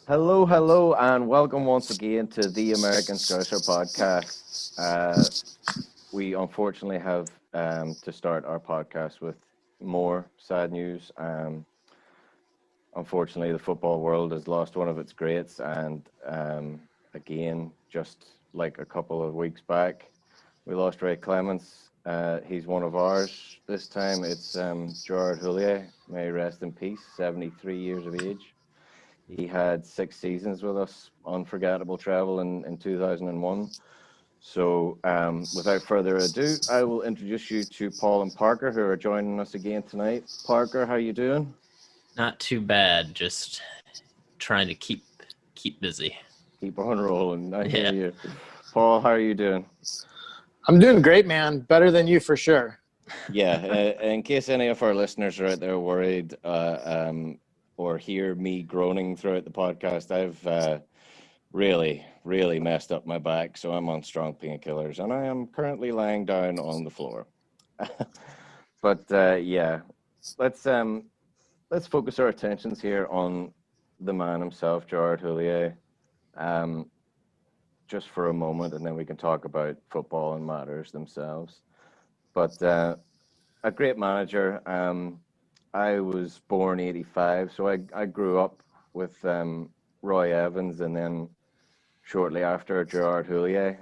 Hello, and welcome once again to the American Scouser podcast. We unfortunately have to start our podcast with more sad news. Unfortunately, the football world has lost one of its greats, and again, just like a couple of weeks back, we lost Ray Clements. He's one of ours. This time it's Gerard Houllier. May he rest in peace, 73 years of age. He had 6 seasons with us, unforgettable travel in 2001. So without further ado, I will introduce you to Paul and Parker, who are joining us again tonight. Parker, how you doing? Not too bad. Just trying to keep busy. Keep on rolling. I hear you. Paul, how are you doing? I'm doing great, man. Better than you for sure. Yeah. In case any of our listeners are out there worried or hear me groaning throughout the podcast, I've really messed up my back, so I'm on strong painkillers, and I am currently lying down on the floor. But yeah, let's focus our attentions here on the man himself, Gerard Houllier, just for a moment, and then we can talk about football and matters themselves. But a great manager. I was born '85, so I grew up with Roy Evans, and then shortly after Gerard Houllier.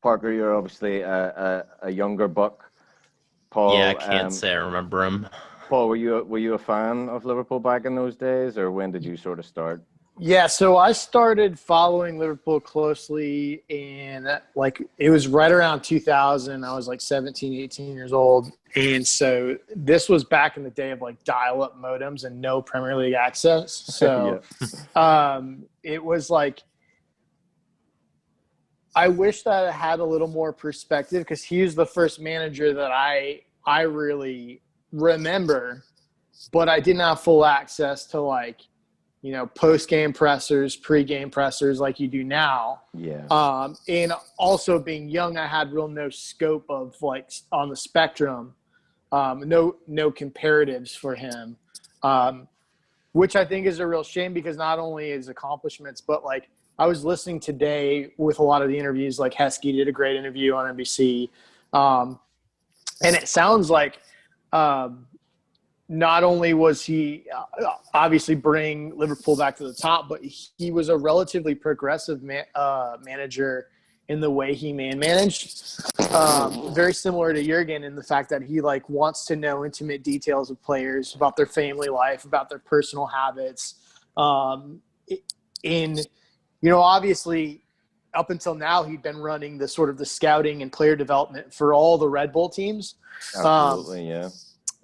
Parker, you're obviously a younger buck. Paul, yeah, I can't say I remember him. Paul, were you a fan of Liverpool back in those days, or when did you sort of start? Yeah, so I started following Liverpool closely it was right around 2000. I was like 17, 18 years old. And so this was back in the day of like dial-up modems and no Premier League access. So it was like, I wish that I had a little more perspective because he was the first manager that I really remember, but I didn't have full access to post-game pressers, pre-game pressers like you do now. Yeah. And also being young, I had no scope of on the spectrum, no comparatives for him, which I think is a real shame because not only his accomplishments, but I was listening today with a lot of the interviews, like Heskey did a great interview on NBC. And it sounds like not only was he obviously bring Liverpool back to the top, but he was a relatively progressive manager in the way he managed. Very similar to Jurgen in the fact that he wants to know intimate details of players, about their family life, about their personal habits. Obviously up until now, he'd been running the sort of the scouting and player development for all the Red Bull teams. Absolutely, yeah.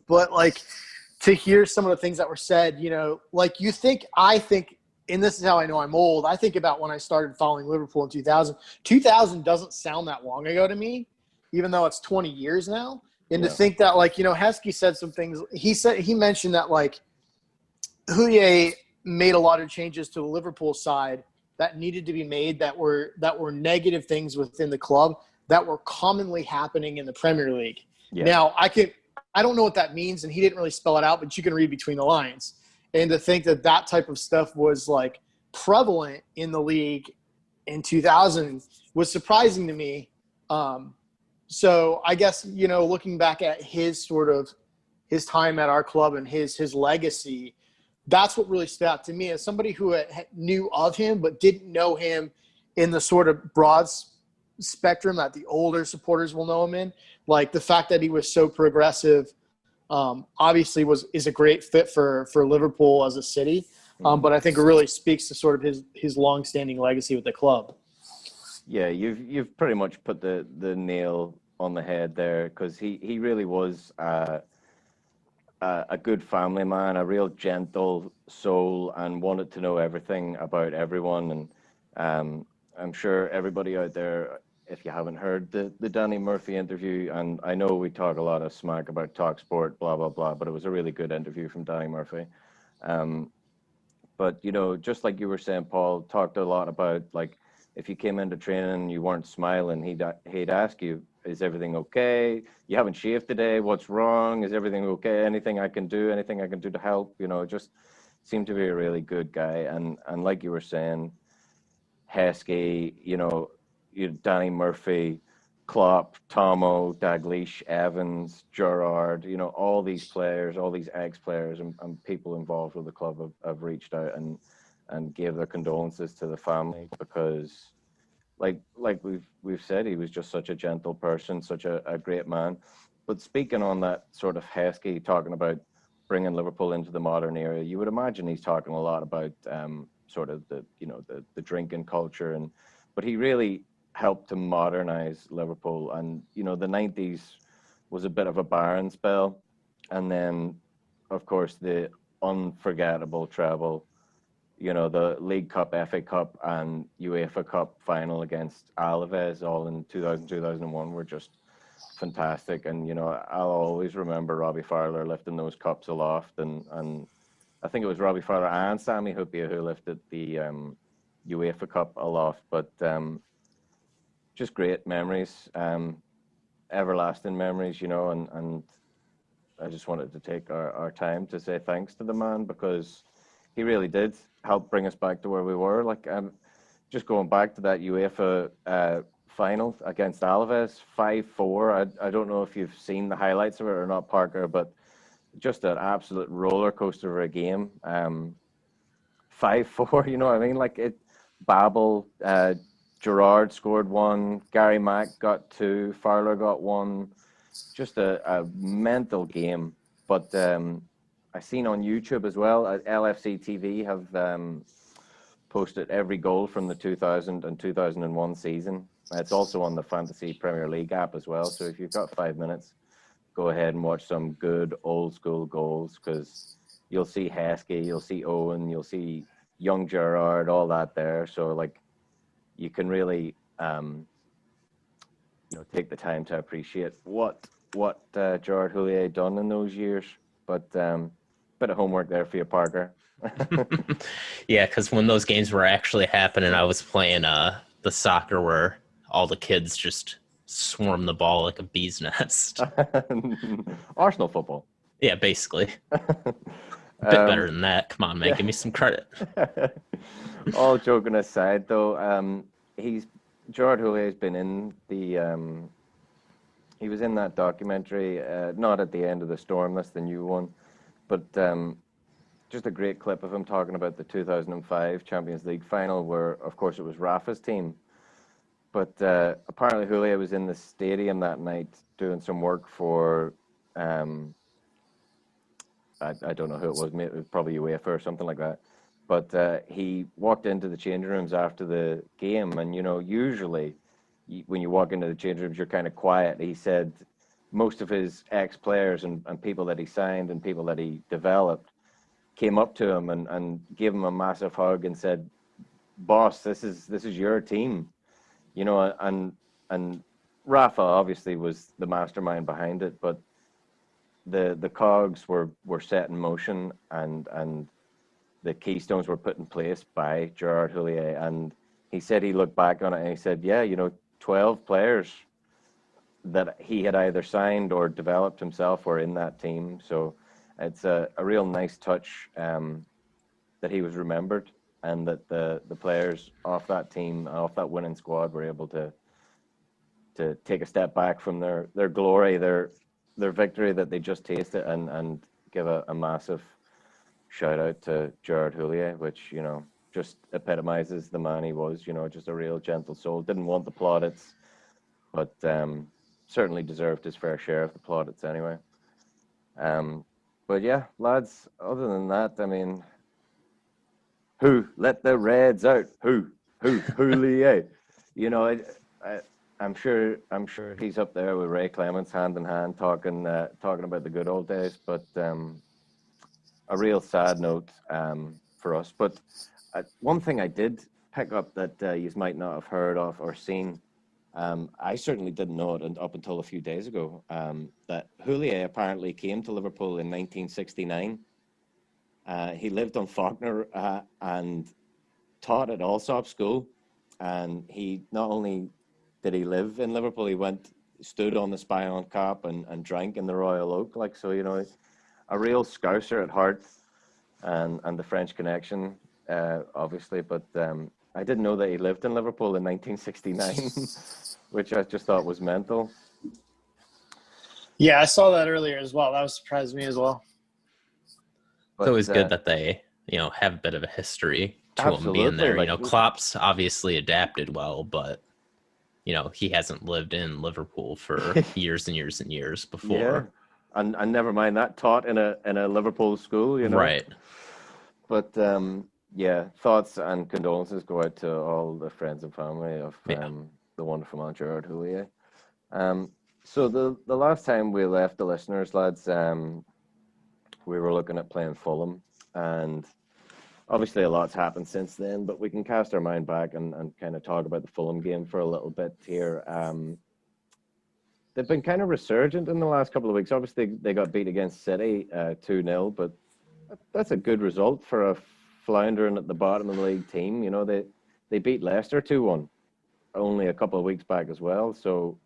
But to hear some of the things that were said, I think, and this is how I know I'm old, I think about when I started following Liverpool in 2000. 2000 doesn't sound that long ago to me, even though it's 20 years now. And to think that, Heskey said some things. He mentioned that, Houllier made a lot of changes to the Liverpool side that needed to be made that were negative things within the club that were commonly happening in the Premier League. Yeah. Now, I don't know what that means, and he didn't really spell it out, but you can read between the lines. And to think that type of stuff was prevalent in the league in 2000 was surprising to me. So I guess, looking back at his time at our club and his legacy, that's what really stood out to me as somebody who knew of him but didn't know him in the sort of broad spectrum that the older supporters will know him in. The fact that he was so progressive, obviously is a great fit for Liverpool as a city. But I think it really speaks to sort of his long-standing legacy with the club. Yeah, you've pretty much put the nail on the head there, because he really was a good family man, a real gentle soul, and wanted to know everything about everyone. And I'm sure everybody out there, if you haven't heard the Danny Murphy interview, and I know we talk a lot of smack about TalkSport, blah, blah, blah, but it was a really good interview from Danny Murphy. But, just like you were saying, Paul, talked a lot about, if you came into training and you weren't smiling, he'd ask you, is everything okay? You haven't shaved today. What's wrong? Is everything okay? Anything I can do to help? Just seemed to be a really good guy. And like you were saying, Heskey, Danny Murphy, Klopp, Tomo, Dalglish, Evans, Gerrard, all these players, all these ex-players and people involved with the club have reached out and gave their condolences to the family, because like we've said, he was just such a gentle person, such a great man. But speaking on that sort of Heskey, talking about bringing Liverpool into the modern era, you would imagine he's talking a lot about sort of the drinking culture, but he really helped to modernize Liverpool. And the 90s was a bit of a barren spell, and then of course the unforgettable treble, the League Cup, FA Cup, and UEFA Cup final against Alaves, all in 2000, 2001, were just fantastic. And, I'll always remember Robbie Fowler lifting those cups aloft. And I think it was Robbie Fowler and Sammy Hupia who lifted the UEFA Cup aloft. But just great memories, everlasting memories, and I just wanted to take our time to say thanks to the man, because he really did help bring us back to where we were. Like, just going back to that UEFA final against Alaves, 5-4. I don't know if you've seen the highlights of it or not, Parker, but just an absolute roller coaster of a game. 5-4, you know what I mean? Like, Babel, Gerrard scored one, Gary Mack got two, Fowler got one. Just a mental game. But I seen on YouTube as well, LFC TV have posted every goal from the 2000 and 2001 season. It's also on the Fantasy Premier League app as well. So if you've got 5 minutes, go ahead and watch some good old school goals, because you'll see Heskey, you'll see Owen, you'll see young Gerrard, all that there. So like, you can really take the time to appreciate what Gerard Houllier done in those years. But bit of homework there for you, Parker. Yeah, because when those games were actually happening, I was playing the soccer where all the kids just swarm the ball like a bee's nest. Arsenal football. Yeah, basically. A bit better than that. Come on, man, give me some credit. All joking aside, though, Gerard Houllier has been in the he was in that documentary, not at the end of the storm, that's the new one, but just a great clip of him talking about the 2005 Champions League final, where of course it was Rafa's team, but apparently Houllier was in the stadium that night doing some work for I don't know who it was, maybe it was probably UEFA or something like that. But he walked into the changing rooms after the game, and usually when you walk into the changing rooms, you're kind of quiet. He said most of his ex-players and people that he signed and people that he developed came up to him and gave him a massive hug and said, "Boss, this is your team," and Rafa obviously was the mastermind behind it, but the cogs were set in motion, and the keystones were put in place by Gerard Houllier. And he said he looked back on it and he said, yeah, 12 players that he had either signed or developed himself were in that team. So it's a real nice touch that he was remembered, and that the players off that team, off that winning squad, were able to take a step back from their glory, their victory that they just tasted, and give a massive shout out to Gerard Houllier, which, just epitomizes the man he was, just a real gentle soul. Didn't want the plaudits, but certainly deserved his fair share of the plaudits anyway. But yeah, lads, other than that, I mean, who let the Reds out? Who Houllier? I'm sure he's up there with Ray Clements, hand in hand, talking about the good old days. But a real sad note for us. But one thing I did pick up that you might not have heard of or seen, I certainly didn't know it up until a few days ago, that Houllier apparently came to Liverpool in 1969. He lived on Faulkner and taught at Allsop School. And he not only did he live in Liverpool, he stood on the Spion Kop and drank in the Royal Oak. Like, so, a real Scouser at heart. and the French connection, obviously. But I didn't know that he lived in Liverpool in 1969, which I just thought was mental. Yeah, I saw that earlier as well. That was surprised me as well. It's always good that they, have a bit of a history to him being there. Like, Klopp's obviously adapted well, but he hasn't lived in Liverpool for years and years and years before. Yeah. And never mind that, taught in a Liverpool school, Right. But yeah, thoughts and condolences go out to all the friends and family of the wonderful man Gerard Houllier. So the last time we left the listeners, lads, we were looking at playing Fulham, and obviously a lot's happened since then, but we can cast our mind back and kind of talk about the Fulham game for a little bit here. They've been kind of resurgent in the last couple of weeks. Obviously, they got beat against City 2-0, but that's a good result for a floundering at the bottom of the league team. They beat Leicester 2-1 only a couple of weeks back as well. So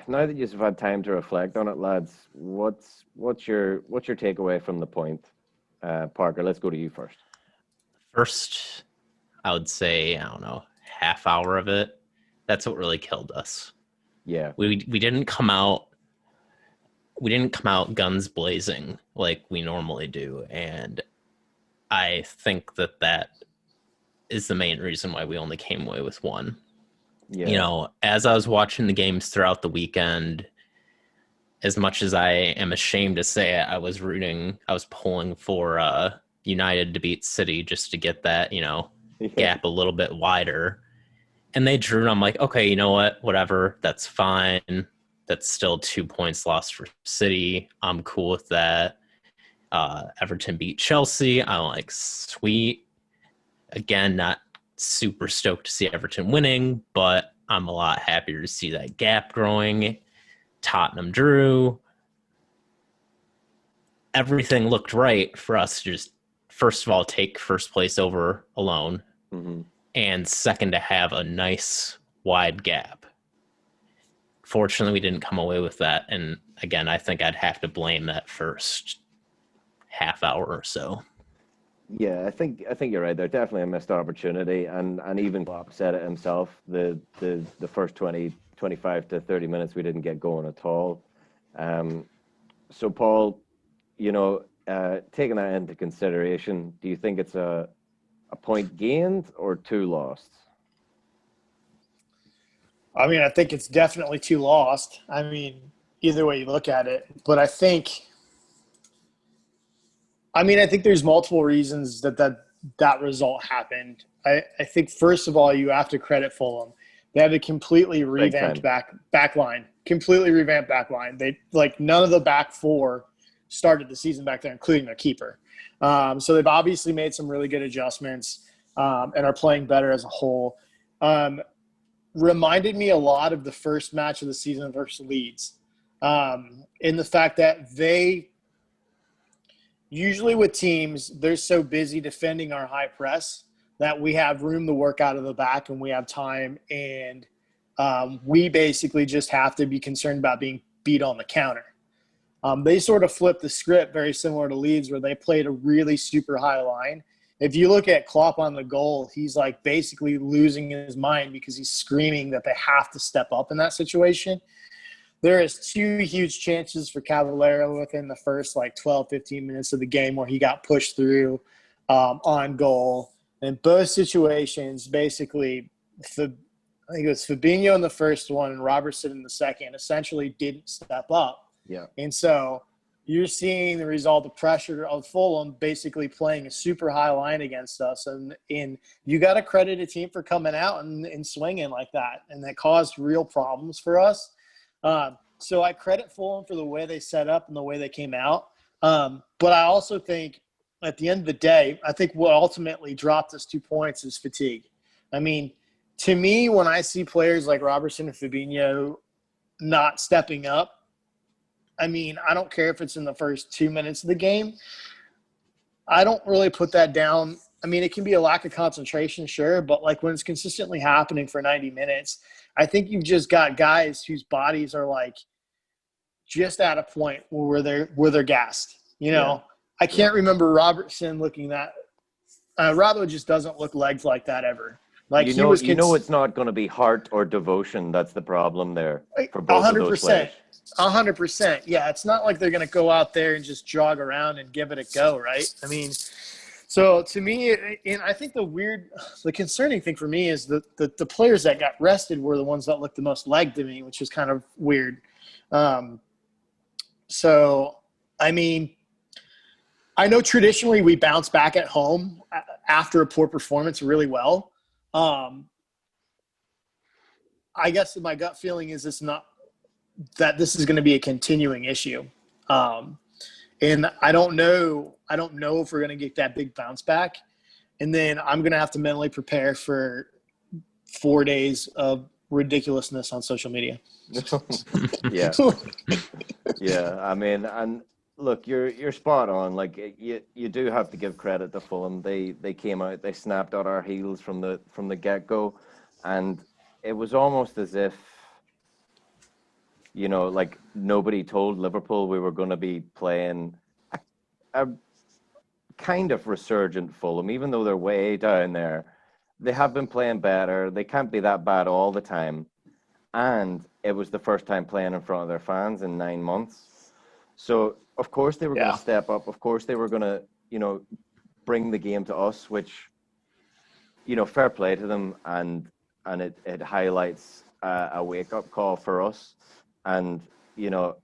now that you've had time to reflect on it, lads, what's your takeaway from the point? Parker, let's go to you first. First, I would say, I don't know, half hour of it. That's what really killed us. Yeah, we didn't come out. We didn't come out guns blazing like we normally do, and I think that is the main reason why we only came away with one. Yeah. As I was watching the games throughout the weekend, as much as I am ashamed to say it, I was pulling for United to beat City just to get that, gap a little bit wider. And they drew, and I'm like, okay, you know what? Whatever. That's fine. That's still 2 points lost for City. I'm cool with that. Everton beat Chelsea. I'm like, sweet. Again, not super stoked to see Everton winning, but I'm a lot happier to see that gap growing. Tottenham drew. Everything looked right for us to just, first of all, take first place over alone. Mm-hmm. And second, to have a nice wide gap. Fortunately, we didn't come away with that. And again, I think I'd have to blame that first half hour or so. Yeah, I think you're right. There's definitely a missed opportunity, and even Klopp said it himself. The first 20, 25 to 30 minutes we didn't get going at all. So Paul, taking that into consideration, do you think it's a point gained or 2 lost? I mean, I think it's definitely 2 lost. I mean, either way you look at it. But I think there's multiple reasons that result happened. I think, first of all, you have to credit Fulham. They had a completely revamped back line. Completely revamped back line. They, none of the back 4 started the season back there, including their keeper. So they've obviously made some really good adjustments and are playing better as a whole. Reminded me a lot of the first match of the season versus Leeds, in the fact that they usually, with teams, they're so busy defending our high press that we have room to work out of the back and we have time, and we basically just have to be concerned about being beat on the counter. They sort of flipped the script, very similar to Leeds, where they played a really super high line. If you look at Klopp on the goal, he's basically losing his mind because he's screaming that they have to step up in that situation. There is 2 huge chances for Cavallero within the first 12, 15 minutes of the game where he got pushed through on goal. In both situations, basically, I think it was Fabinho in the first one and Robertson in the second, essentially didn't step up. Yeah. And so you're seeing the result of pressure of Fulham basically playing a super high line against us. And you got to credit a team for coming out and swinging like that. And that caused real problems for us. So I credit Fulham for the way they set up and the way they came out. But I also think at the end of the day, I think what ultimately dropped us 2 points is fatigue. I mean, to me, when I see players like Robertson and Fabinho not stepping up, I mean, I don't care if it's in the first 2 minutes of the game. I don't really put that down. I mean, it can be a lack of concentration, sure, but when it's consistently happening for 90 minutes, I think you've just got guys whose bodies are just at a point where they're gassed. Yeah. I can't remember Robertson looking that. Robbo just doesn't look legs like that ever. Like you know, it's not going to be heart or devotion. That's the problem there for both of those players. 100%. Yeah, it's not like they're going to go out there and just jog around and give it a go, right? I mean, so to me, and I think the concerning thing for me is that the players that got rested were the ones that looked the most leg to me, which is kind of weird. So, I mean, I know traditionally we bounce back at home after a poor performance really well. I guess my gut feeling is this is going to be a continuing issue. And I don't know if we're going to get that big bounce back. And then I'm going to have to mentally prepare for 4 days of ridiculousness on social media. Yeah. Yeah. I mean, and look, you're spot on. Like you do have to give credit to Fulham. They came out, they snapped at our heels from the get-go. And it was almost as if, you know, like nobody told Liverpool we were going to be playing a kind of resurgent Fulham, even though they're way down there. They have been playing better. They can't be that bad all the time. And it was the first time playing in front of their fans in 9 months. So, of course, they were going to step up. Of course, they were going to, you know, bring the game to us, which, you know, fair play to them. And it highlights a wake-up call for us. And, you know,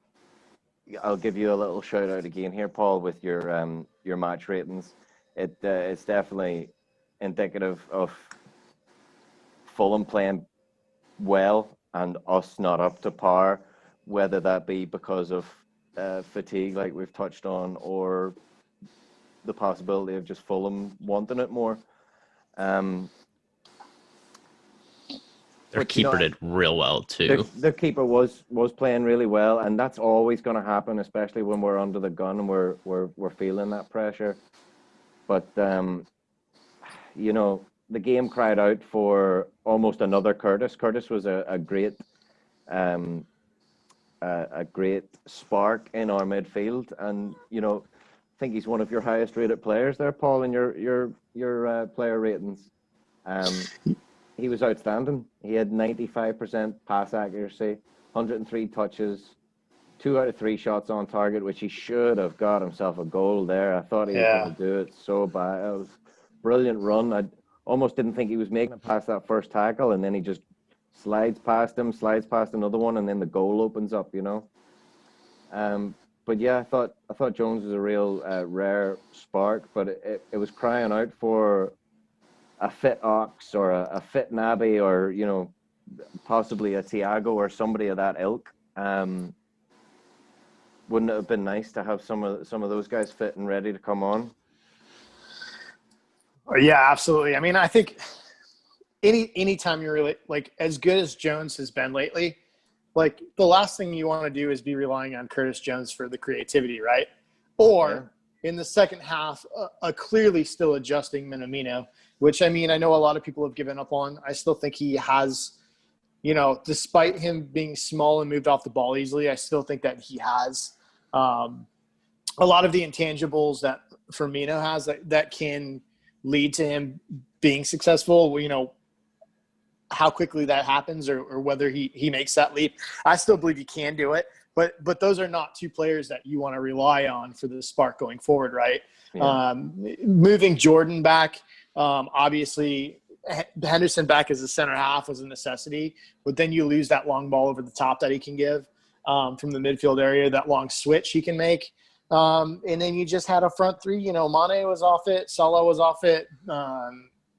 I'll give you a little shout out again here, Paul, with your match ratings. It's definitely indicative of Fulham playing well and us not up to par, whether that be because of fatigue, like we've touched on, or the possibility of just Fulham wanting it more. Their keeper did real well too. Their keeper was playing really well, and that's always going to happen, especially when we're under the gun and we're feeling that pressure. But you know, the game cried out for almost another Curtis. Curtis was a great spark in our midfield, and you know, I think he's one of your highest rated players there, Paul, in your player ratings. He was outstanding. He had 95% pass accuracy, 103 touches, 2 out of 3 shots on target, which he should have got himself a goal there. I thought he was going to do it so bad. It was a brilliant run. I almost didn't think he was making it past that first tackle, and then he just slides past another one, and then the goal opens up, you know. But yeah, I thought Jones was a real rare spark, but it was crying out for a fit Ox or a fit Naby, or, you know, possibly a Thiago or somebody of that ilk. Wouldn't it have been nice to have some of those guys fit and ready to come on? Yeah, absolutely. I mean, I think anytime you're really, like, as good as Jones has been lately, like, the last thing you want to do is be relying on Curtis Jones for the creativity, right? Or in the second half, a clearly still adjusting Minamino, which, I mean, I know a lot of people have given up on. I still think he has, you know, despite him being small and moved off the ball easily, I still think that he has a lot of the intangibles that Firmino has that can lead to him being successful. You know, how quickly that happens or whether he makes that leap. I still believe he can do it, but those are not two players that you want to rely on for the spark going forward, right? Yeah. Moving Jordan back, obviously Henderson back as a center half was a necessity, but then you lose that long ball over the top that he can give from the midfield area, that long switch he can make. And then you just had a front three, you know, Mane was off it, Salah was off it.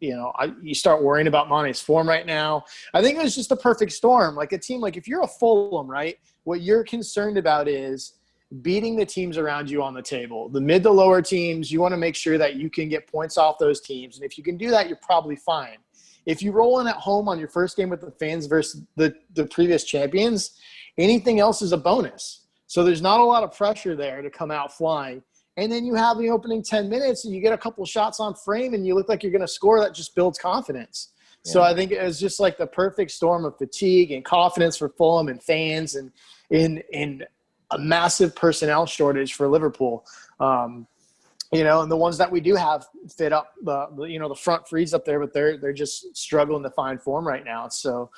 You know, you start worrying about Mane's form right now. I think it was just a perfect storm. Like a team, like if you're a Fulham, right, what you're concerned about is beating the teams around you on the table. The mid to lower teams, you want to make sure that you can get points off those teams. And if you can do that, you're probably fine. If you roll in at home on your first game with the fans versus the previous champions, anything else is a bonus. So there's not a lot of pressure there to come out flying. And then you have the opening 10 minutes and you get a couple shots on frame and you look like you're going to score. That just builds confidence. Yeah. So I think it was just like the perfect storm of fatigue and confidence for Fulham and fans and in a massive personnel shortage for Liverpool. And the ones that we do have fit up the front frees up there, but they're just struggling to find form right now. So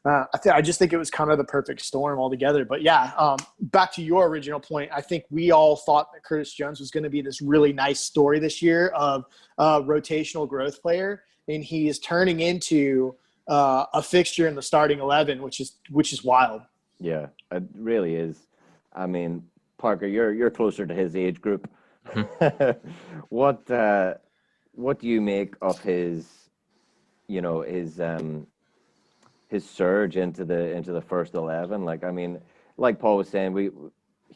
I just think it was kind of the perfect storm altogether. But yeah, back to your original point, I think we all thought that Curtis Jones was going to be this really nice story this year of a rotational growth player, and he is turning into a fixture in the starting 11, which is wild. Yeah, it really is. I mean, Parker, you're closer to his age group. What do you make of his surge into the first 11? Like, I mean, like Paul was saying, we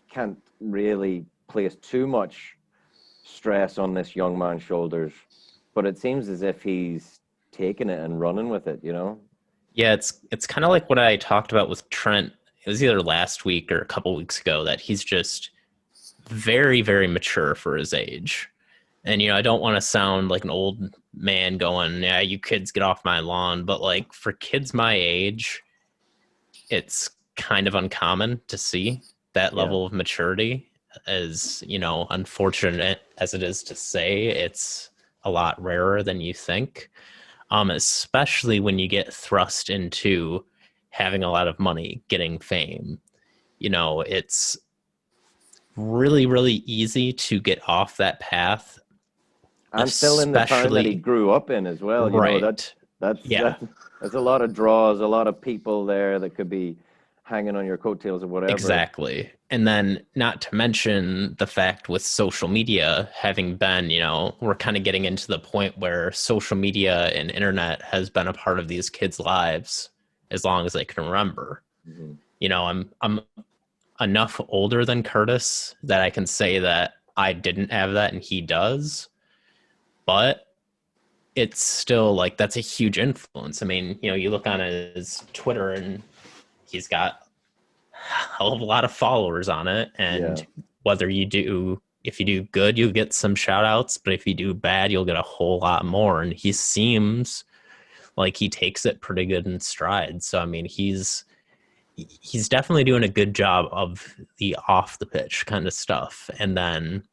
can't really place too much stress on this young man's shoulders, but it seems as if he's taking it and running with it, Yeah, it's kind of like what I talked about with Trent. It was either last week or a couple weeks ago that he's just very, very mature for his age. And, I don't want to sound like an old man going, yeah, you kids get off my lawn. But like for kids my age, it's kind of uncommon to see that level of maturity. As, unfortunate as it is to say, it's a lot rarer than you think. Especially when you get thrust into having a lot of money, getting fame. It's really, really easy to get off that path. And still in the town that he grew up in as well. Right. That's a lot of draws, a lot of people there that could be hanging on your coattails or whatever. Exactly. And then not to mention the fact with social media having been, we're kind of getting into the point where social media and internet has been a part of these kids' lives as long as they can remember. Mm-hmm. I'm enough older than Curtis that I can say that I didn't have that and he does. But it's still like that's a huge influence. I mean, you look on his Twitter and he's got a hell of a lot of followers on it. And if you do good, you'll get some shout outs. But if you do bad, you'll get a whole lot more. And he seems like he takes it pretty good in stride. So, I mean, he's definitely doing a good job of the off the pitch kind of stuff. And then,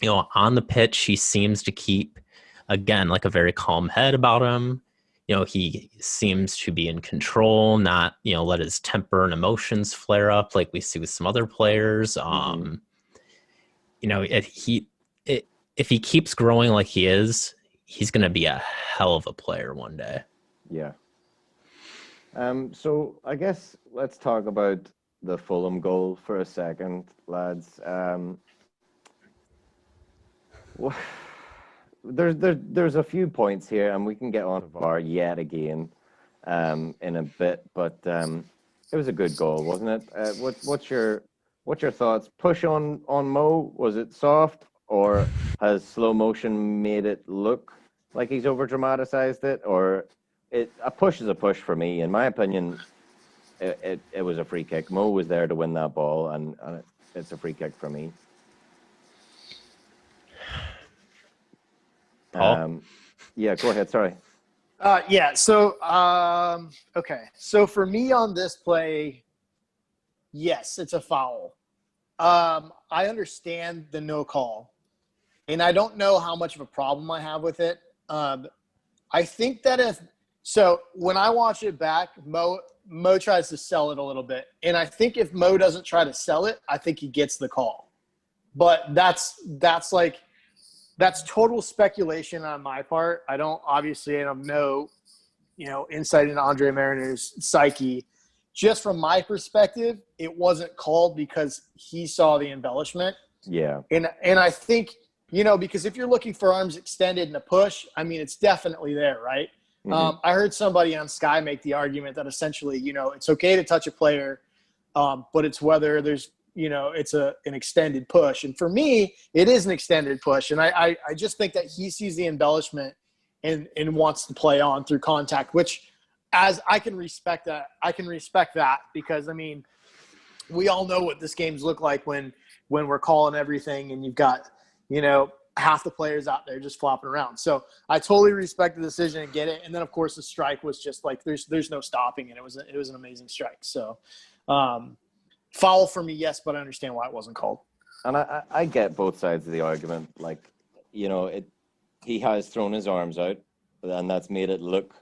on the pitch, he seems to keep, again, like a very calm head about him. He seems to be in control, not, let his temper and emotions flare up like we see with some other players. Mm-hmm. If he keeps growing like he is, he's going to be a hell of a player one day. Yeah. So I guess let's talk about the Fulham goal for a second, lads. There's a few points here, and we can get on to VAR yet again in a bit. But it was a good goal, wasn't it? What's your thoughts? Push on Mo. Was it soft, or has slow motion made it look like he's over dramatized it? Or a push is a push for me, in my opinion. It was a free kick. Mo was there to win that ball, and it's a free kick for me. Yeah, go ahead. Sorry. Yeah. So, okay. So for me on this play, yes, it's a foul. I understand the no call, and I don't know how much of a problem I have with it. I think that when I watch it back, Mo tries to sell it a little bit, and I think if Mo doesn't try to sell it, I think he gets the call. But that's total speculation on my part. I don't have no, insight into Andre Mariner's psyche. Just from my perspective, it wasn't called because he saw the embellishment. Yeah. And I think, because if you're looking for arms extended and a push, I mean, it's definitely there, right? Mm-hmm. I heard somebody on Sky make the argument that essentially, it's okay to touch a player, but it's whether there's, it's an extended push. And for me, it is an extended push. And I just think that he sees the embellishment and wants to play on through contact, which as I can respect that. I can respect that because, I mean, we all know what this games look like when we're calling everything and you've got, half the players out there just flopping around. So I totally respect the decision and get it. And then, of course, the strike was just like there's no stopping it. It was an amazing strike. So foul for me, yes, but I understand why it wasn't called. And I get both sides of the argument. Like, he has thrown his arms out, and that's made it look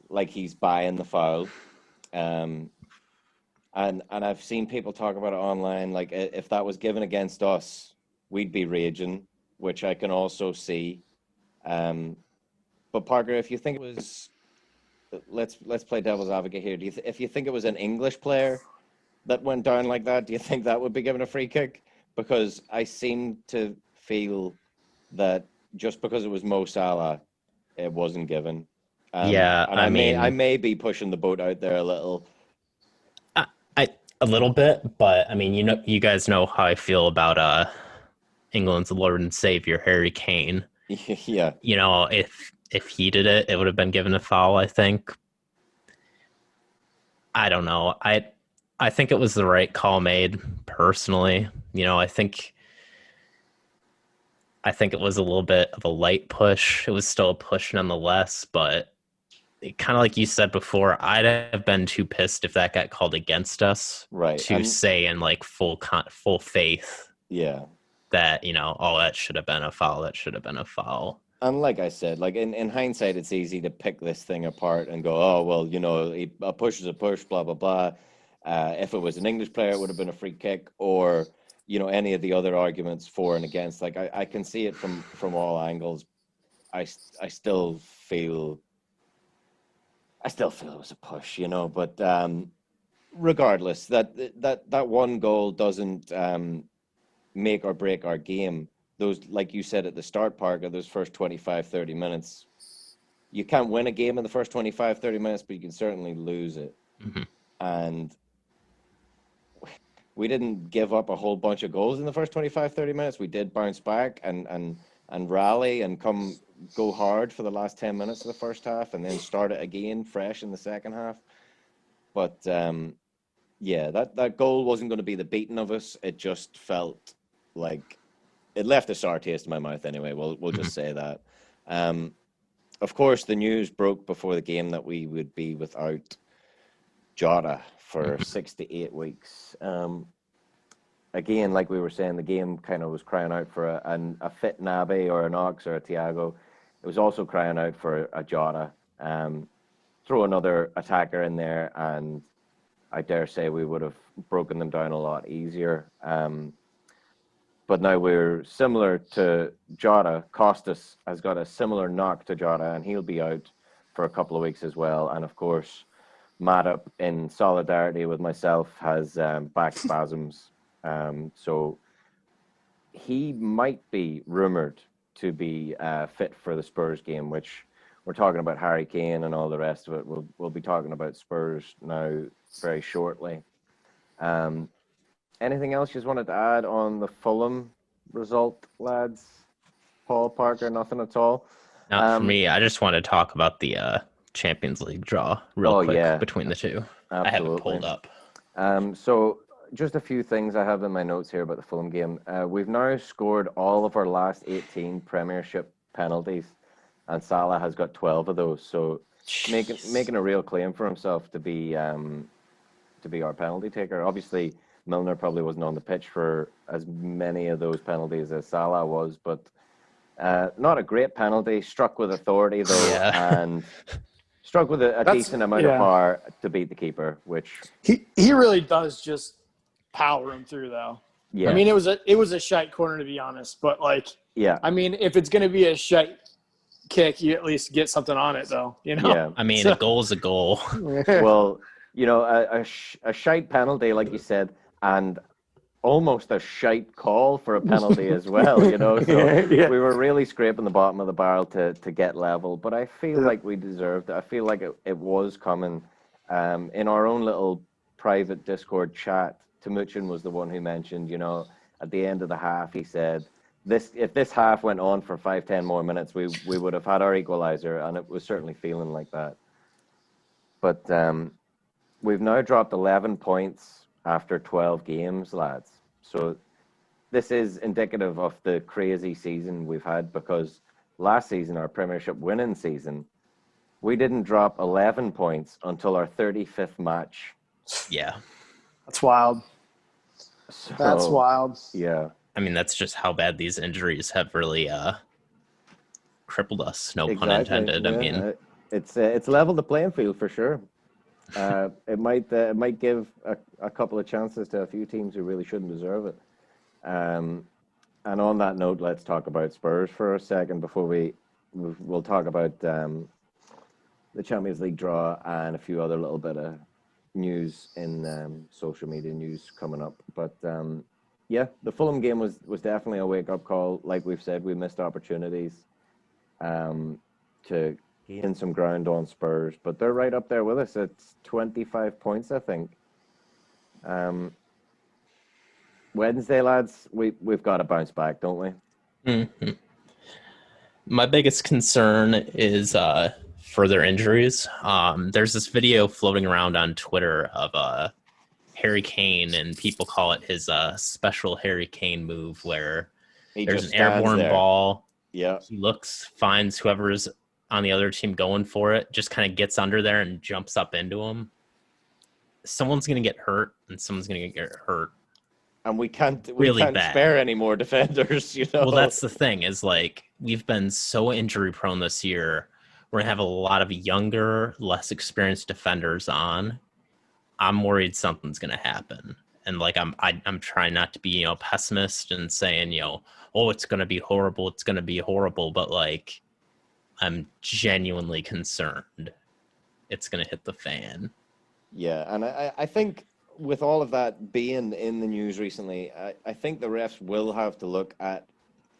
like he's buying the foul. Um, and I've seen people talk about it online. Like, if that was given against us, we'd be raging, which I can also see. Um, but Parker, if you think it was, let's play devil's advocate here. If you think it was an English player that went down like that, do you think that would be given a free kick? Because I seem to feel that just because it was Mo Salah, it wasn't given. Yeah, And I I mean, may be pushing the boat out there a little. I a little bit, but I mean, you guys know how I feel about England's Lord and Savior Harry Kane. Yeah, If he did it, it would have been given a foul, I think. I don't know. I think it was the right call made personally. I think it was a little bit of a light push. It was still a push nonetheless, but kind of like you said before, I'd have been too pissed if that got called against us right. to say in like full faith Yeah. that, oh, that should have been a foul. That should have been a foul. And like I said, like in hindsight, it's easy to pick this thing apart and go, oh, well, a push is a push, blah, blah, blah. If it was an English player, it would have been a free kick, or, any of the other arguments for and against. Like I can see it from all angles. I still feel it was a push, but regardless, that one goal doesn't make or break our game. Those, like you said at the start, Parker, those first 25, 30 minutes, you can't win a game in the first 25, 30 minutes, but you can certainly lose it. Mm-hmm. And we didn't give up a whole bunch of goals in the first 25, 30 minutes. We did bounce back and rally and go hard for the last 10 minutes of the first half, and then start it again fresh in the second half. But yeah, that goal wasn't going to be the beating of us. It just felt like it left a sour taste in my mouth anyway. We'll just say that. Of course, the news broke before the game that we would be without Jota for 6 to 8 weeks. Again, like we were saying, the game kind of was crying out for a fit Naby or an Ox or a Thiago. It was also crying out for a Jota. Throw another attacker in there, and I dare say we would have broken them down a lot easier. But now we're similar to Jota. Costas has got a similar knock to Jota, and he'll be out for a couple of weeks as well. And of course, Matip, in solidarity with myself, has back spasms. So he might be rumoured to be fit for the Spurs game, which we're talking about Harry Kane and all the rest of it. We'll be talking about Spurs now very shortly. Anything else you just wanted to add on the Fulham result, lads? Paul, Parker, nothing at all? Not for me. I just want to talk about the Champions League draw real quick between the two. Absolutely. I have it pulled up. So just a few things I have in my notes here about the Fulham game. We've now scored all of our last 18 Premiership penalties, and Salah has got 12 of those. So making a real claim for himself to be our penalty taker. Obviously, Milner probably wasn't on the pitch for as many of those penalties as Salah was, but not a great penalty. Struck with authority, though, and struck with a decent amount of power to beat the keeper, which... He really does just power him through, though. Yeah. I mean, it was a shite corner, to be honest, but, yeah. I mean, if it's going to be a shite kick, you at least get something on it, though, Yeah. I mean, a goal is a goal. Well, a shite penalty, like you said, and almost a shite call for a penalty as well, So we were really scraping the bottom of the barrel to get level, but I feel like we deserved it. I feel like it was coming. In our own little private Discord chat, Timuchin was the one who mentioned, at the end of the half, he said, if this half went on for 5-10 more minutes, we would have had our equalizer, and it was certainly feeling like that. But we've now dropped 11 points after 12 games, lads. So this is indicative of the crazy season we've had, because last season, our Premiership winning season, we didn't drop 11 points until our 35th match. Yeah. That's wild. So That's wild. yeah, I mean, that's just how bad these injuries have really crippled us. No pun exactly. intended. I Yeah, mean, it's leveled the playing field for sure. It might give a couple of chances to a few teams who really shouldn't deserve it. And on that note, let's talk about Spurs for a second before we'll talk about the Champions League draw and a few other little bit of news in social media news coming up. But yeah, the Fulham game was definitely a wake up call. Like we've said, we missed opportunities to gain some ground on Spurs, but they're right up there with us. It's 25 points, I think. Wednesday, lads, we've got to bounce back, don't we? mhm. My biggest concern is further injuries. There's this video floating around on Twitter of Harry Kane, and people call it his special Harry Kane move, where He there's just an stands airborne there. ball. Yeah. He looks, finds whoever's on the other team going for it, just kind of gets under there and jumps up into him. Someone's going to get hurt, and someone's going to get hurt. And we can't Really bad. spare any more defenders, you know. Well, that's the thing, is like we've been so injury prone this year. We're going to have a lot of younger, less experienced defenders on. I'm worried something's going to happen. And like I'm trying not to be, pessimist and saying, oh, it's going to be horrible. It's going to be horrible. But like, I'm genuinely concerned it's going to hit the fan. Yeah, and I think with all of that being in the news recently, I think the refs will have to look at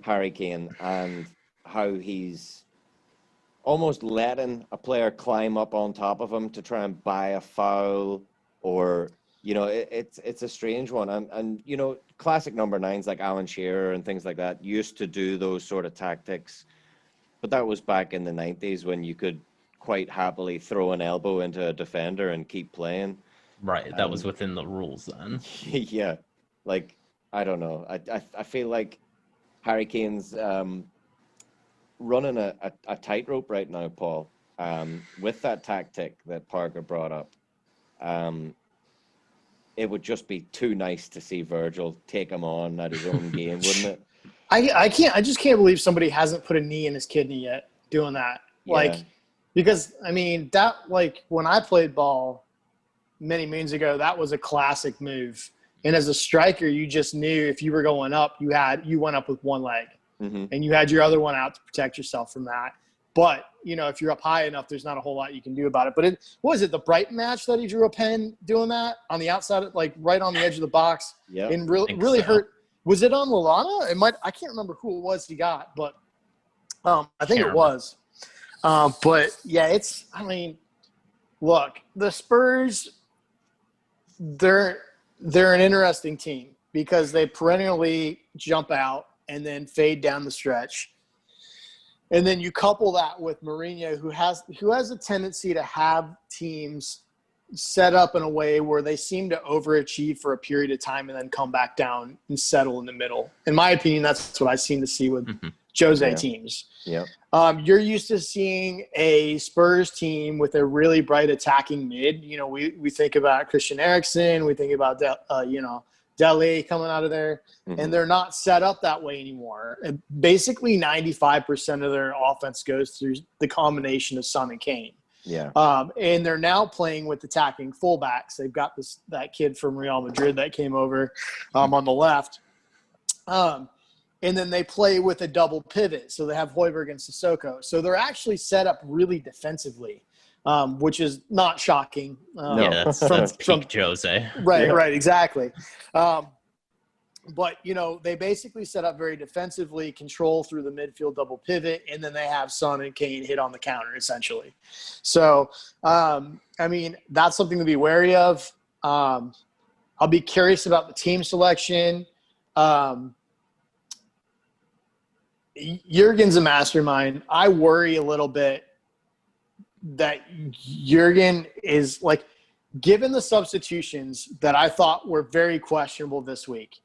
Harry Kane and how he's almost letting a player climb up on top of him to try and buy a foul, or it's a strange one. And classic number nines like Alan Shearer and things like that used to do those sort of tactics, but that was back in the 90s when you could quite happily throw an elbow into a defender and keep playing. Right. That was within the rules then. Yeah. Like, I don't know. I feel like Harry Kane's running a tightrope right now, Paul, with that tactic that Parker brought up. It would just be too nice to see Virgil take him on at his own game, wouldn't it? I just can't believe somebody hasn't put a knee in his kidney yet doing that. Yeah. Like, because I mean that, like, when I played ball many moons ago, that was a classic move. And as a striker, you just knew if you were going up, you went up with one leg, and you had your other one out to protect yourself from that. But if you're up high enough, there's not a whole lot you can do about it. But what was it, the Brighton match that he drew a pen doing that on the outside, like right on the edge of the box? Yeah, and really hurt. Was it on Lallana? I can't remember who it was he got, but I think it was. But yeah, look, the Spurs, they're an interesting team because they perennially jump out and then fade down the stretch. And then you couple that with Mourinho, who has a tendency to have teams set up in a way where they seem to overachieve for a period of time and then come back down and settle in the middle. In my opinion, that's what I seem to see with Jose teams. Yeah. You're used to seeing a Spurs team with a really bright attacking mid. We think about Christian Eriksen, we think about Dele coming out of there, and they're not set up that way anymore. And basically, 95% of their offense goes through the combination of Son and Kane. Yeah. And they're now playing with attacking fullbacks. They've got that kid from Real Madrid that came over on the left. And then they play with a double pivot. So they have Højbjerg and Sissoko. So they're actually set up really defensively, which is not shocking. That's peak Jose. Right, exactly. But, they basically set up very defensively, control through the midfield double pivot, and then they have Son and Kane hit on the counter, essentially. So, that's something to be wary of. I'll be curious about the team selection. Jurgen's a mastermind. I worry a little bit that Jurgen is, like, given the substitutions that I thought were very questionable this week,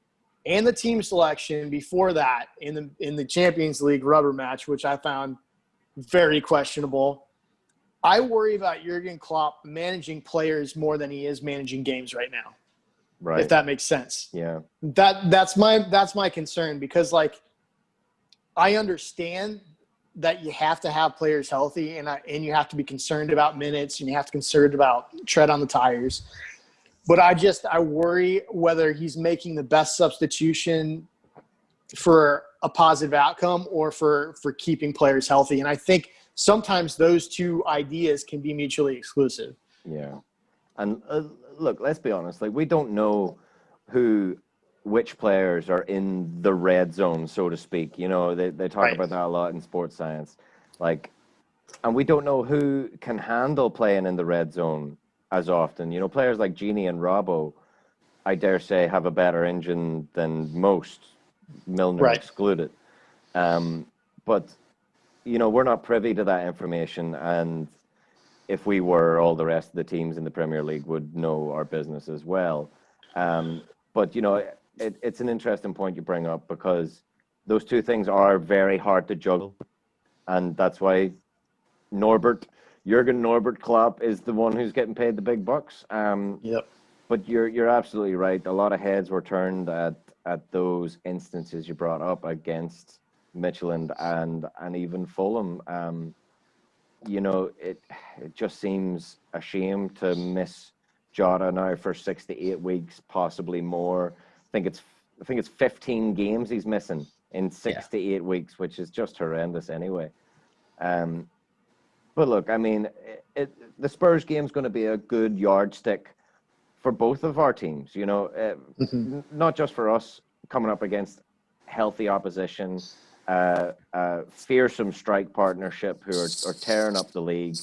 and the team selection before that in the Champions League rubber match, which I found very questionable, I worry about Jurgen Klopp managing players more than he is managing games right now. Right. if that makes sense. Yeah. That's my concern, because like I understand that you have to have players healthy, and you have to be concerned about minutes, and you have to be concerned about tread on the tires. But I worry whether he's making the best substitution for a positive outcome or for keeping players healthy. And I think sometimes those two ideas can be mutually exclusive. Yeah. And look, let's be honest. Like, we don't know which players are in the red zone, so to speak. You know, they talk Right. about that a lot in sports science. Like, and we don't know who can handle playing in the red zone as often. You know, players like Genie and Robbo, I dare say, have a better engine than most, Milner Right. excluded. But, you know, we're not privy to that information. And if we were, all the rest of the teams in the Premier League would know our business as well. But, you know, it's an interesting point you bring up, because those two things are very hard to juggle. And that's why Jurgen Norbert Klopp is the one who's getting paid the big bucks. Yep. But you're absolutely right. A lot of heads were turned at those instances you brought up against Midtjylland and even Fulham. You know, it just seems a shame to miss Jota now for 6 to 8 weeks, possibly more. I think it's 15 games he's missing in 6 to 8 weeks, which is just horrendous anyway. But look, I mean, the Spurs game's going to be a good yardstick for both of our teams. You know, not just for us coming up against healthy opposition, fearsome strike partnership who are tearing up the league.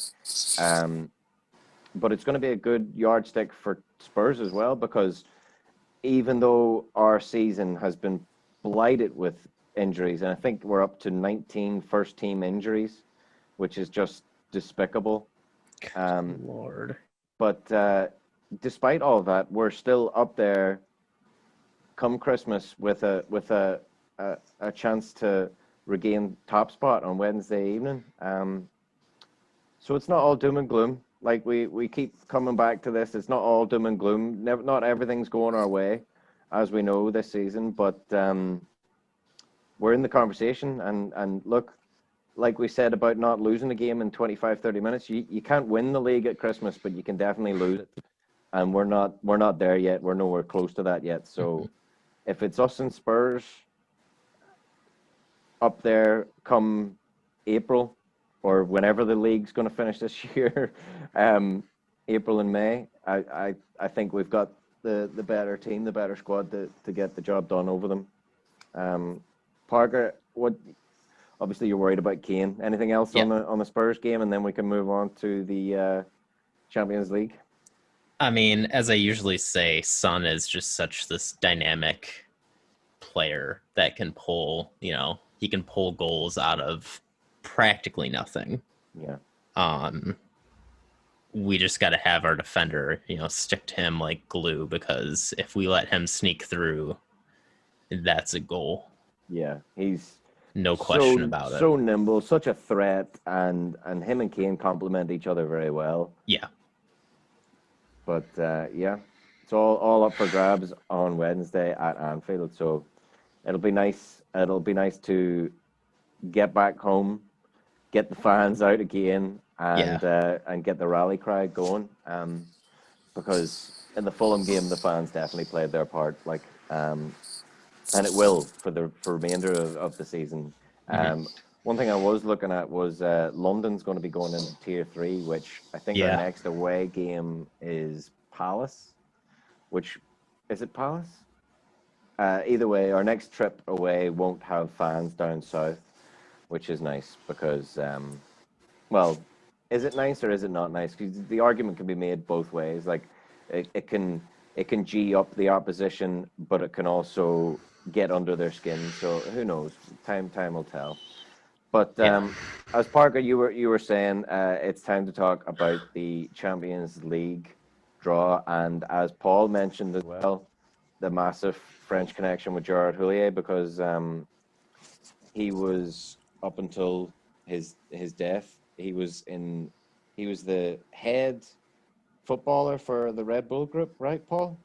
But it's going to be a good yardstick for Spurs as well, because even though our season has been blighted with injuries, and I think we're up to 19 first-team injuries, which is just despicable. Lord. But despite all of that, we're still up there come Christmas with a chance to regain top spot on Wednesday evening. So it's not all doom and gloom. Like we keep coming back to this. It's not all doom and gloom. Not everything's going our way, as we know this season. But we're in the conversation. And look, like we said about not losing a game in 25, 30 minutes, you can't win the league at Christmas, but you can definitely lose it. And we're not there yet. We're nowhere close to that yet. So if it's us and Spurs up there come April, or whenever the league's going to finish this year, April and May, I think we've got the better team, the better squad to get the job done over them. Parker, obviously you're worried about Kane. Anything else on the Spurs game, and then we can move on to the Champions League? I mean, as I usually say, Son is just such this dynamic player that can pull, he can pull goals out of practically nothing. Yeah. We just got to have our defender, stick to him like glue, because if we let him sneak through, that's a goal. Yeah, he's no question about it. So nimble, such a threat, and him and Kane complement each other very well. Yeah. But yeah, it's all up for grabs on Wednesday at Anfield. So it'll be nice. It'll be nice to get back home, get the fans out again, and get the rally cry going. Because in the Fulham game, the fans definitely played their part. And it will for the remainder of the season. One thing I was looking at was London's going to be going into Tier 3, which I think our next away game is Palace. Is it Palace? Either way, our next trip away won't have fans down south, which is nice because, well, is it nice or is it not nice? Because the argument can be made both ways. Like, it can G up the opposition, but it can also get under their skin. So who knows? Time will tell. But as Parker, you were saying, it's time to talk about the Champions League draw, and as Paul mentioned as well, the massive French connection with Gerard Houllier, because he was, up until his death, he was the head footballer for the Red Bull group, right, Paul?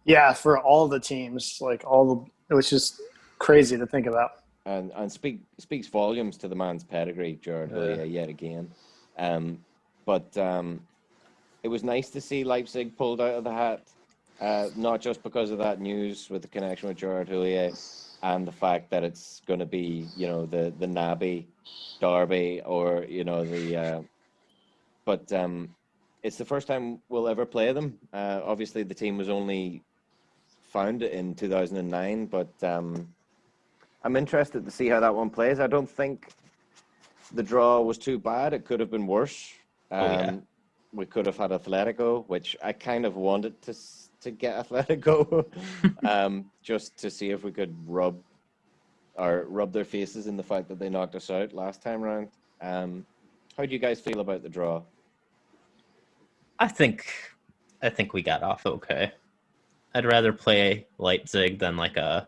Yeah, for all the teams, like it was just crazy to think about. And speaks volumes to the man's pedigree, Jared Houllier, yet again. Um, but it was nice to see Leipzig pulled out of the hat, not just because of that news with the connection with Jared Houllier and the fact that it's going to be, the Naby derby, or but it's the first time we'll ever play them. Obviously, the team was only founded in 2009, but I'm interested to see how that one plays. I don't think the draw was too bad. It could have been worse. We could have had Atletico, which I kind of wanted to get Atletico, just to see if we could rub their faces in the fact that they knocked us out last time round. How do you guys feel about the draw? I think we got off okay. I'd rather play Leipzig than like a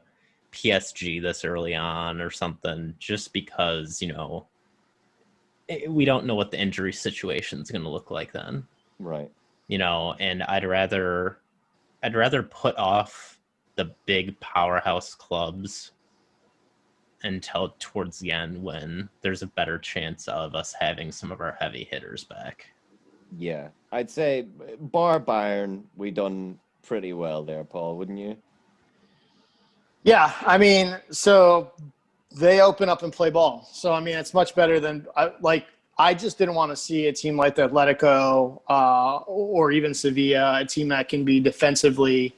PSG this early on or something, just because, we don't know what the injury situation is going to look like then. Right. And I'd rather put off the big powerhouse clubs until towards the end when there's a better chance of us having some of our heavy hitters back. Yeah, I'd say bar Bayern, we done pretty well there, Paul, wouldn't you? Yeah, I mean, so they open up and play ball. So I mean, it's much better than I just didn't want to see a team like the Atletico or even Sevilla, a team that can be defensively,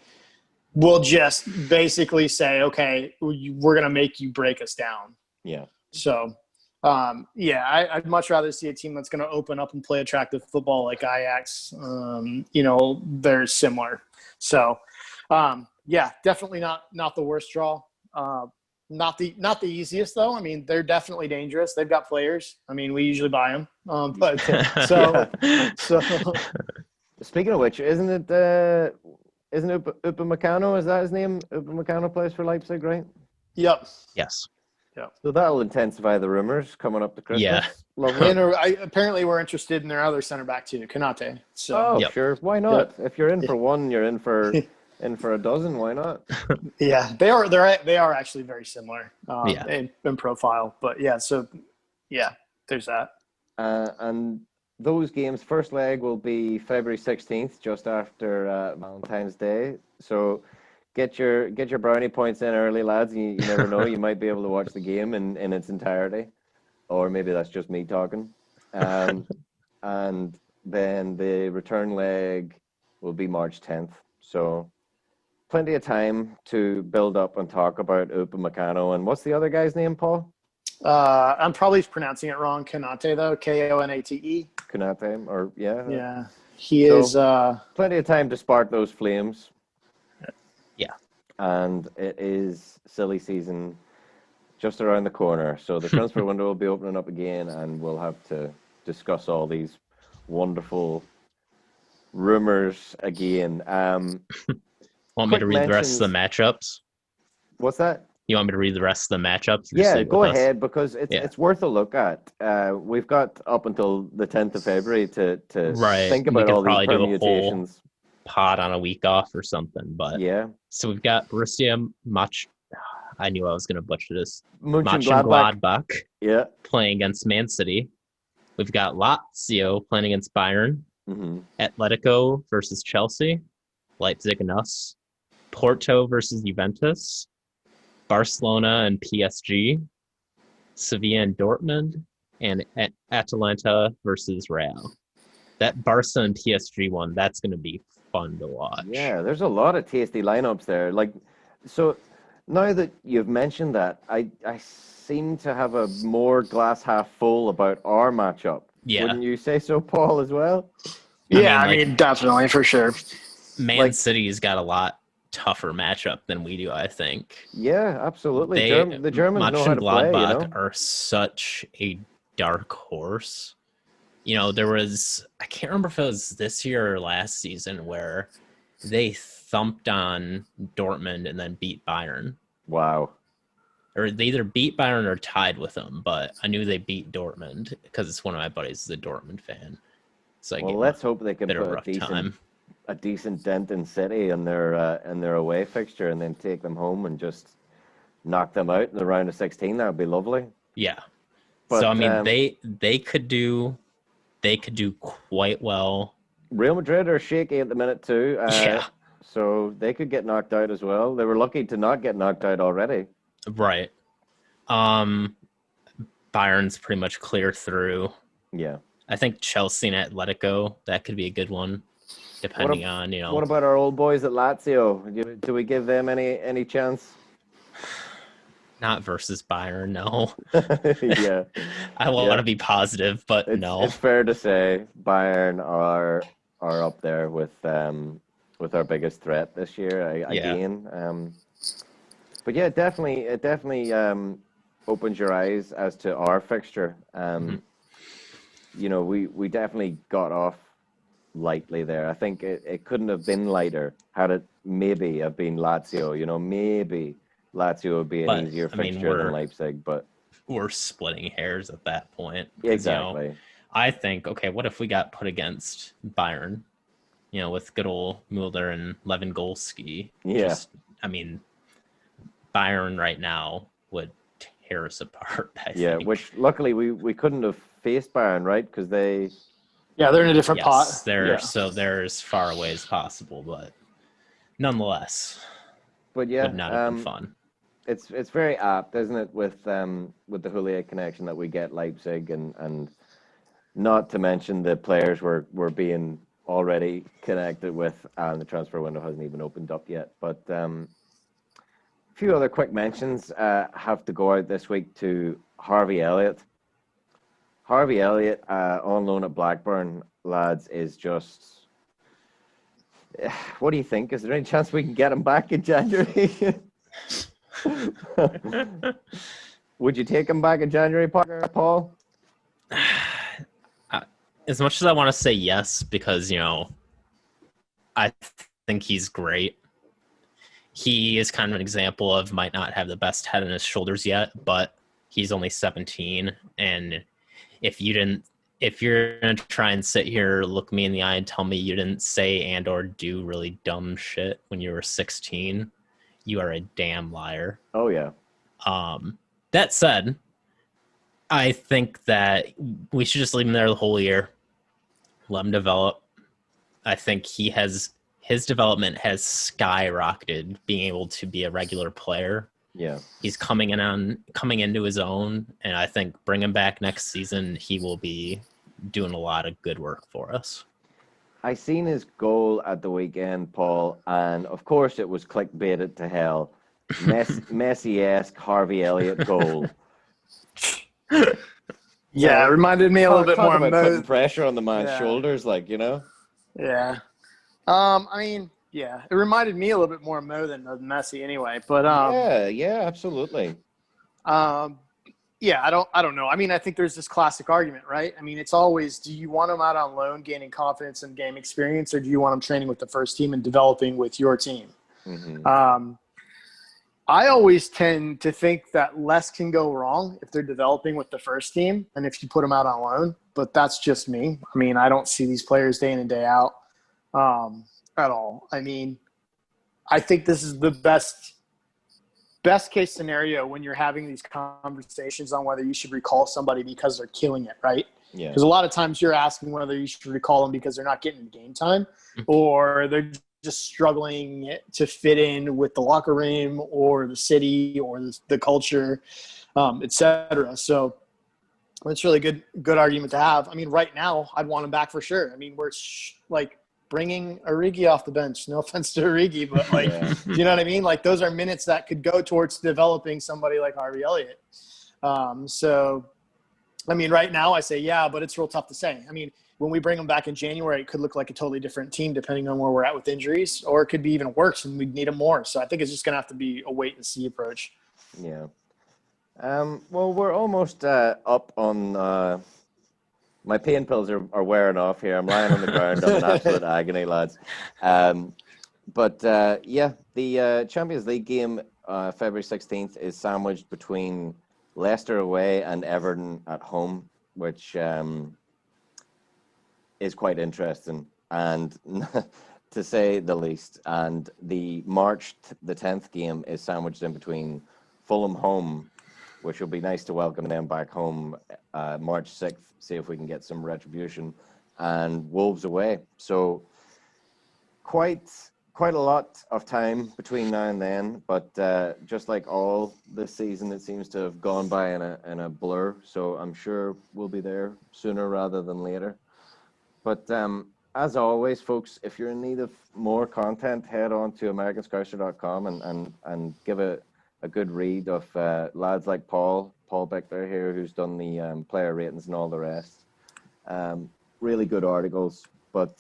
will just basically say, okay, we're going to make you break us down. Yeah. So, I'd much rather see a team that's going to open up and play attractive football like Ajax. They're similar. So, definitely not the worst draw. Not the easiest though. I mean, they're definitely dangerous. They've got players. I mean, we usually buy them. But so Speaking of which, isn't it Upamecano? Is that his name? Upamecano plays for Leipzig, right? Yep. Yes. Yeah. So that'll intensify the rumors coming up to Christmas. Yeah. Lovely. And apparently we're interested in their other center back too, Kanate. So Sure. Why not? Yep. If you're in for one, you're in for a dozen. Why not? Yeah, they are actually very similar in profile. But there's that. And those games, first leg will be February 16th, just after Valentine's Day. So get your brownie points in early, lads. You never know, you might be able to watch the game in its entirety, or maybe that's just me talking. And then the return leg will be March 10th. So plenty of time to build up and talk about Upamecano. And what's the other guy's name, Paul? I'm probably pronouncing it wrong. Kanate though, Konate. Konate, or Yeah, he is. Plenty of time to spark those flames. Yeah, and it is silly season just around the corner. So the transfer window will be opening up again, and we'll have to discuss all these wonderful rumors again. Want me to read the rest of the matchups? What's that? You want me to read the rest of the matchups? Yeah, go ahead, because it's worth a look at. We've got up until the 10th of February to think about all these permutations. Pod on a week off or something, but so we've got Borussia I knew I was going to butcher this. Mönchengladbach playing against Man City. We've got Lazio playing against Bayern. Atletico versus Chelsea. Leipzig and us. Porto versus Juventus. Barcelona and PSG. Sevilla and Dortmund. And Atalanta versus Real. That Barca and PSG one, that's going to be fun to watch. Yeah, there's a lot of tasty lineups there. So now that you've mentioned that, I seem to have a more glass half full about our matchup. Yeah. Wouldn't you say so, Paul, as well? Yeah, I mean definitely, for sure. Man City's got a lot tougher matchup than we do, I think. Yeah, absolutely. The Germans know how to play. Are such a dark horse. There was, I can't remember if it was this year or last season, where they thumped on Dortmund and then beat Bayern. Wow. Or they either beat Bayern or tied with them, but I knew they beat Dortmund because it's one of my buddies is a Dortmund fan. So let's hope they can put a decent a decent dent in City in their away fixture, and then take them home and just knock them out in the round of 16. That would be lovely. Yeah. But So I mean, they could do quite well. Real Madrid are shaky at the minute too. Yeah. So they could get knocked out as well. They were lucky to not get knocked out already. Right. Bayern's pretty much clear through. Yeah. I think Chelsea and Atletico, that could be a good one, depending on, What about our old boys at Lazio? Do we give them any chance? not versus Bayern, no. Yeah. I want to be positive, but no. It's fair to say Bayern are up there with our biggest threat this year again. But yeah, it definitely opens your eyes as to our fixture. You know, we definitely got off lightly there. I think it couldn't have been lighter had it maybe have been Lazio. You know, maybe Lazio would be an easier fixture than Leipzig, but we're splitting hairs at that point. Exactly. You know, I think, okay, what if we got put against Bayern? You know, with good old Mueller and Lewandowski. Yeah. Bayern right now would tear us apart. I think. Which luckily we couldn't have faced Bayern, right? Because they're in a different pot. So they're as far away as possible, but nonetheless, would not have been fun. It's very apt, isn't it, with the Houllier connection that we get Leipzig and not to mention the players we're being already connected with, and the transfer window hasn't even opened up yet. But a few other quick mentions have to go out this week to Harvey Elliott. Harvey Elliott on loan at Blackburn, lads, is just... What do you think? Is there any chance we can get him back in January? Would you take him back in January, Paul? As much as I want to say yes, because, you know, I think he's great. He is kind of an example of might not have the best head on his shoulders yet, but he's only 17. And if you're going to try and sit here, look me in the eye and tell me you didn't say and or do really dumb shit when you were 16, you are a damn liar. Oh, yeah. That said, I think that we should just leave him there the whole year. Let him develop. I think his development has skyrocketed, being able to be a regular player. Yeah. He's coming into his own, and I think bring him back next season, he will be doing a lot of good work for us. I seen his goal at the weekend, Paul, and of course it was clickbaited to hell. Messi-esque Harvey Elliott goal. Yeah, it reminded me a little bit more of putting pressure on the man's shoulders, Yeah. It reminded me a little bit more of Mo than of Messi anyway. But yeah, absolutely. I don't know. I mean, I think there's this classic argument, right? I mean, it's always, do you want him out on loan, gaining confidence and game experience, or do you want him training with the first team and developing with your team? Mm-hmm. I always tend to think that less can go wrong if they're developing with the first team and if you put them out on loan. But that's just me. I mean, I don't see these players day in and day out at all. I mean, I think this is the best case scenario when you're having these conversations on whether you should recall somebody because they're killing it, right? Yeah. Because a lot of times you're asking whether you should recall them because they're not getting game time or they're just struggling to fit in with the locker room or the city or the culture, etc. So it's really good argument to have. I mean, right now I'd want him back for sure. I mean, we're bringing Origi off the bench. No offense to Origi, but you know what I mean? Like those are minutes that could go towards developing somebody like Harvey Elliott. So, I mean, right now I say, yeah, but it's real tough to say. I mean, when we bring him back in January, it could look like a totally different team depending on where we're at with injuries, or it could be even worse and we'd need him more. So I think it's just going to have to be a wait and see approach. Yeah. Well, we're almost up on my pain pills are wearing off here. I'm lying on the ground. I'm in absolute agony, lads. But the Champions League game, February 16th, is sandwiched between Leicester away and Everton at home, which is quite interesting. And to say the least. And the the 10th game is sandwiched in between Fulham home, which will be nice to welcome them back home March 6th, see if we can get some retribution, and Wolves away. So quite a lot of time between now and then, but just like all this season, it seems to have gone by in a blur. So I'm sure we'll be there sooner rather than later. But as always, folks, if you're in need of more content, head on to americanscouser.com and give a good read of lads like Paul Bickler here, who's done the player ratings and all the rest. Really good articles. But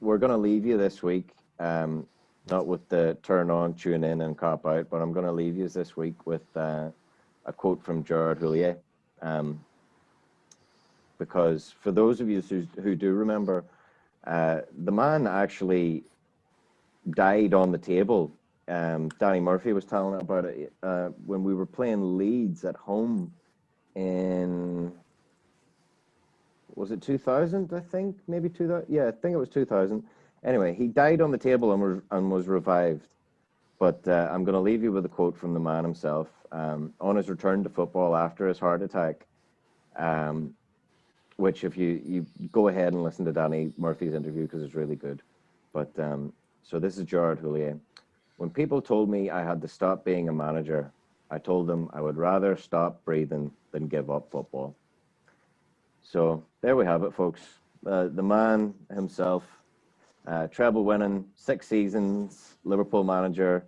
we're going to leave you this week, not with the turn on, tune in, and cop out, but I'm going to leave you this week with a quote from Gerard Houllier. Because for those of you who do remember, the man actually died on the table. Danny Murphy was telling about it when we were playing Leeds at home in, was it 2000? I think maybe 2000. Yeah, I think it was 2000. Anyway, he died on the table and was revived. But I'm going to leave you with a quote from the man himself on his return to football after his heart attack. Which if you go ahead and listen to Danny Murphy's interview because it's really good. But so this is Gerard Houllier. When people told me I had to stop being a manager, I told them I would rather stop breathing than give up football. So there we have it, folks. The man himself, treble winning, 6 seasons, Liverpool manager.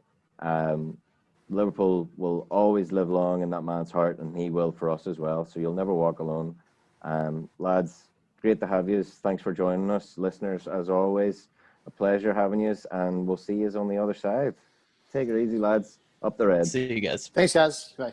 Liverpool will always live long in that man's heart, and he will for us as well. So you'll never walk alone. Lads, great to have you. Thanks for joining us. Listeners, as always, a pleasure having you, and we'll see you on the other side. Take it easy, lads. Up the Reds. See you guys. Thanks, guys. Bye.